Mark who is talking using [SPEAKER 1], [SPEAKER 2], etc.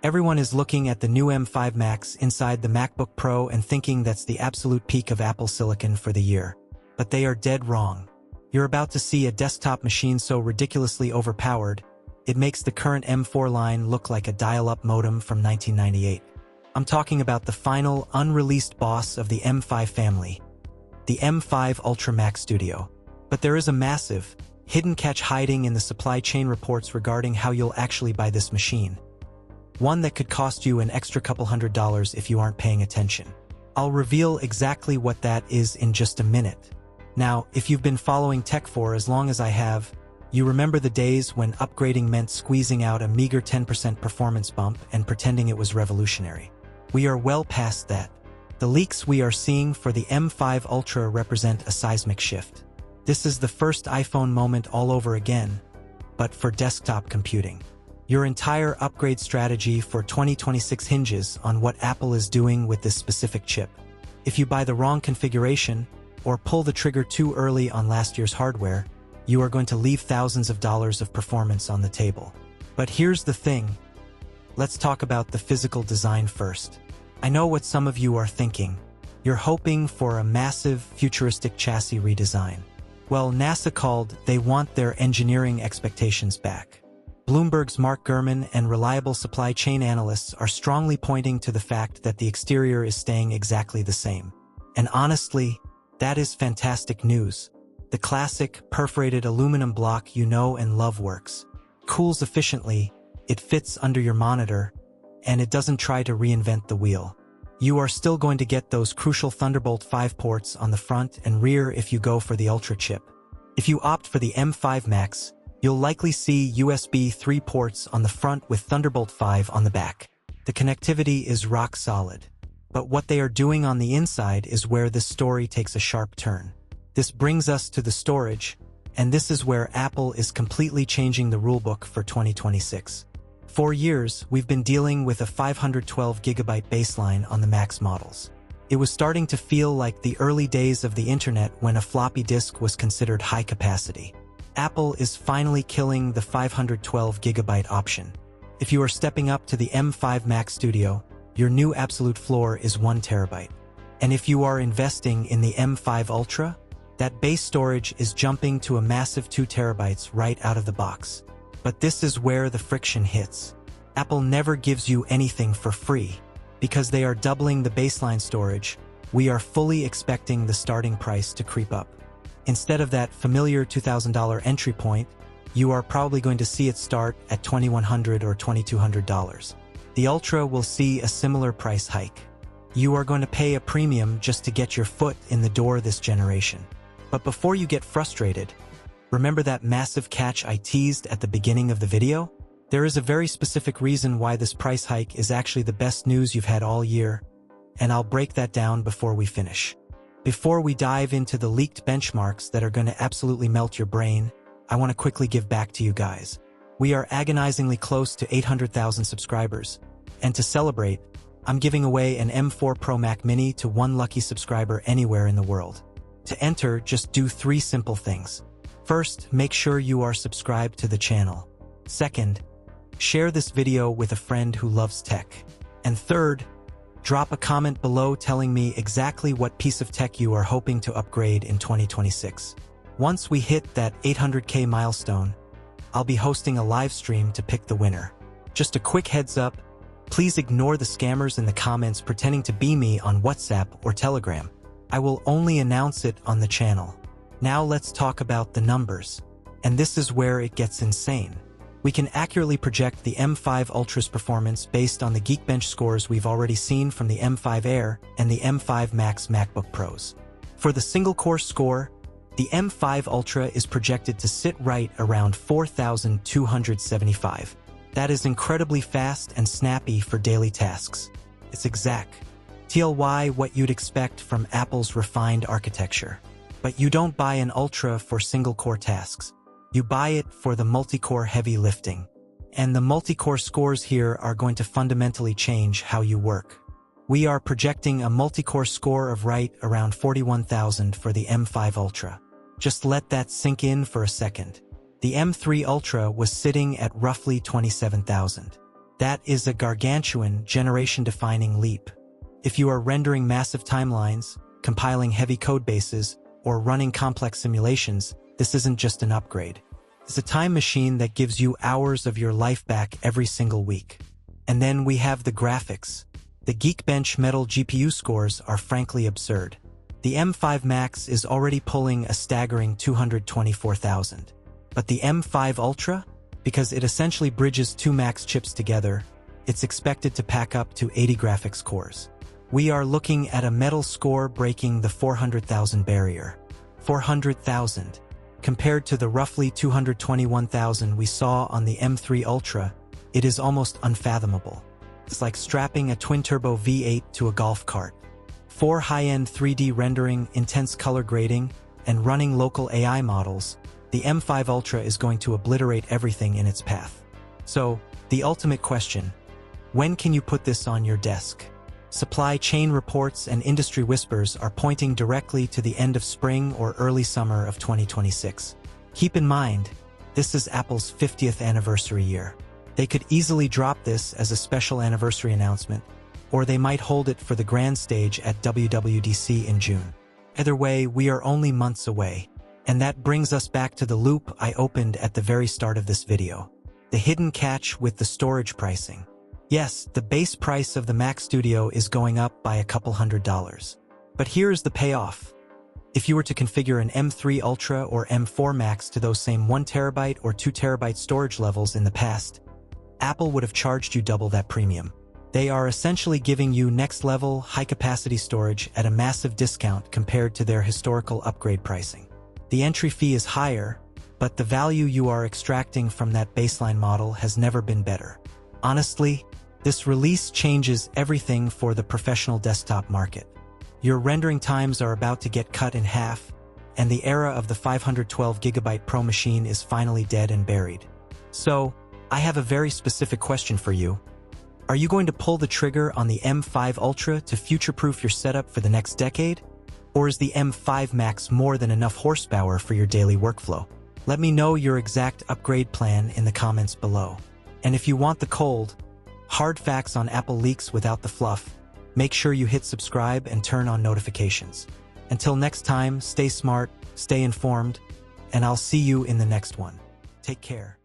[SPEAKER 1] Everyone is looking at the new M5 Max inside the MacBook Pro and thinking that's the absolute peak of Apple silicon for the year. But they are dead wrong. You're about to see a desktop machine so ridiculously overpowered, it makes the current M4 line look like a dial-up modem from 1998. I'm talking about the final, unreleased boss of the M5 family, the M5 Ultra Max Studio. But there is a massive, hidden catch hiding in the supply chain reports regarding how you'll actually buy this machine. One that could cost you an extra couple $100 if you aren't paying attention. I'll reveal exactly what that is in just a minute. Now, if you've been following tech for as long as I have, you remember the days when upgrading meant squeezing out a meager 10% performance bump and pretending it was revolutionary. We are well past that. The leaks we are seeing for the M5 Ultra represent a seismic shift. This is the first iPhone moment all over again, but for desktop computing. Your entire upgrade strategy for 2026 hinges on what Apple is doing with this specific chip. If you buy the wrong configuration, or pull the trigger too early on last year's hardware, you are going to leave thousands of dollars of performance on the table. But here's the thing. Let's talk about the physical design first. I know what some of you are thinking. You're hoping for a massive, futuristic chassis redesign. Well, NASA called, they want their engineering expectations back. Bloomberg's Mark Gurman and reliable supply chain analysts are strongly pointing to the fact that the exterior is staying exactly the same. And honestly, that is fantastic news. The classic, perforated aluminum block you know and love works. Cools efficiently, it fits under your monitor, and it doesn't try to reinvent the wheel. You are still going to get those crucial Thunderbolt 5 ports on the front and rear if you go for the Ultra chip. If you opt for the M5 Max, you'll likely see USB 3 ports on the front with Thunderbolt 5 on the back. The connectivity is rock solid. But what they are doing on the inside is where this story takes a sharp turn. This brings us to the storage, and this is where Apple is completely changing the rulebook for 2026. For years, we've been dealing with a 512GB baseline on the Max models. It was starting to feel like the early days of the internet when a floppy disk was considered high capacity. Apple is finally killing the 512GB option. If you are stepping up to the M5 Max Studio, your new absolute floor is 1 terabyte. And if you are investing in the M5 Ultra, that base storage is jumping to a massive 2 terabytes right out of the box. But this is where the friction hits. Apple never gives you anything for free. Because they are doubling the baseline storage, we are fully expecting the starting price to creep up. Instead of that familiar $2,000 entry point, you are probably going to see it start at $2,100 or $2,200. The Ultra will see a similar price hike. You are going to pay a premium just to get your foot in the door this generation. But before you get frustrated, remember that massive catch I teased at the beginning of the video? There is a very specific reason why this price hike is actually the best news you've had all year, and I'll break that down before we finish. Before we dive into the leaked benchmarks that are going to absolutely melt your brain, I want to quickly give back to you guys. We are agonizingly close to 800,000 subscribers, and to celebrate, I'm giving away an M4 Pro Mac Mini to one lucky subscriber anywhere in the world. To enter, just do 3 simple things. First, make sure you are subscribed to the channel. Second, share this video with a friend who loves tech. And third, drop a comment below telling me exactly what piece of tech you are hoping to upgrade in 2026. Once we hit that 800K milestone, I'll be hosting a live stream to pick the winner. Just a quick heads up, please ignore the scammers in the comments pretending to be me on WhatsApp or Telegram. I will only announce it on the channel. Now let's talk about the numbers. And this is where it gets insane. We can accurately project the M5 Ultra's performance based on the Geekbench scores we've already seen from the M5 Air and the M5 Max MacBook Pros. For the single-core score, the M5 Ultra is projected to sit right around 4,275. That is incredibly fast and snappy for daily tasks. It's exact. TLY what you'd expect from Apple's refined architecture. But you don't buy an Ultra for single-core tasks. You buy it for the multi-core heavy lifting. And the multi-core scores here are going to fundamentally change how you work. We are projecting a multi-core score of right around 41,000 for the M5 Ultra. Just let that sink in for a second. The M3 Ultra was sitting at roughly 27,000. That is a gargantuan, generation-defining leap. If you are rendering massive timelines, compiling heavy code bases, or running complex simulations, this isn't just an upgrade. It's a time machine that gives you hours of your life back every single week. And then we have the graphics. The Geekbench Metal GPU scores are frankly absurd. The M5 Max is already pulling a staggering 224,000. But the M5 Ultra? Because it essentially bridges two Max chips together, it's expected to pack up to 80 graphics cores. We are looking at a metal score breaking the 400,000 barrier. 400,000. Compared to the roughly 221,000 we saw on the M3 Ultra, it is almost unfathomable. It's like strapping a twin-turbo V8 to a golf cart. For high-end 3D rendering, intense color grading, and running local AI models, the M5 Ultra is going to obliterate everything in its path. So, the ultimate question: when can you put this on your desk? Supply chain reports and industry whispers are pointing directly to the end of spring or early summer of 2026. Keep in mind, this is Apple's 50th anniversary year. They could easily drop this as a special anniversary announcement, or they might hold it for the grand stage at WWDC in June. Either way, we are only months away. And that brings us back to the loop I opened at the very start of this video. The hidden catch with the storage pricing. Yes, the base price of the Mac Studio is going up by a couple $100. But here's the payoff. If you were to configure an M3 Ultra or M4 Max to those same 1TB or 2TB storage levels in the past, Apple would have charged you double that premium. They are essentially giving you next-level, high-capacity storage at a massive discount compared to their historical upgrade pricing. The entry fee is higher, but the value you are extracting from that baseline model has never been better. Honestly, this release changes everything for the professional desktop market. Your rendering times are about to get cut in half, and the era of the 512GB Pro machine is finally dead and buried. So, I have a very specific question for you. Are you going to pull the trigger on the M5 Ultra to future-proof your setup for the next decade? Or is the M5 Max more than enough horsepower for your daily workflow? Let me know your exact upgrade plan in the comments below. And if you want the cold, hard facts on Apple leaks without the fluff, make sure you hit subscribe and turn on notifications. Until next time, stay smart, stay informed, and I'll see you in the next one. Take care.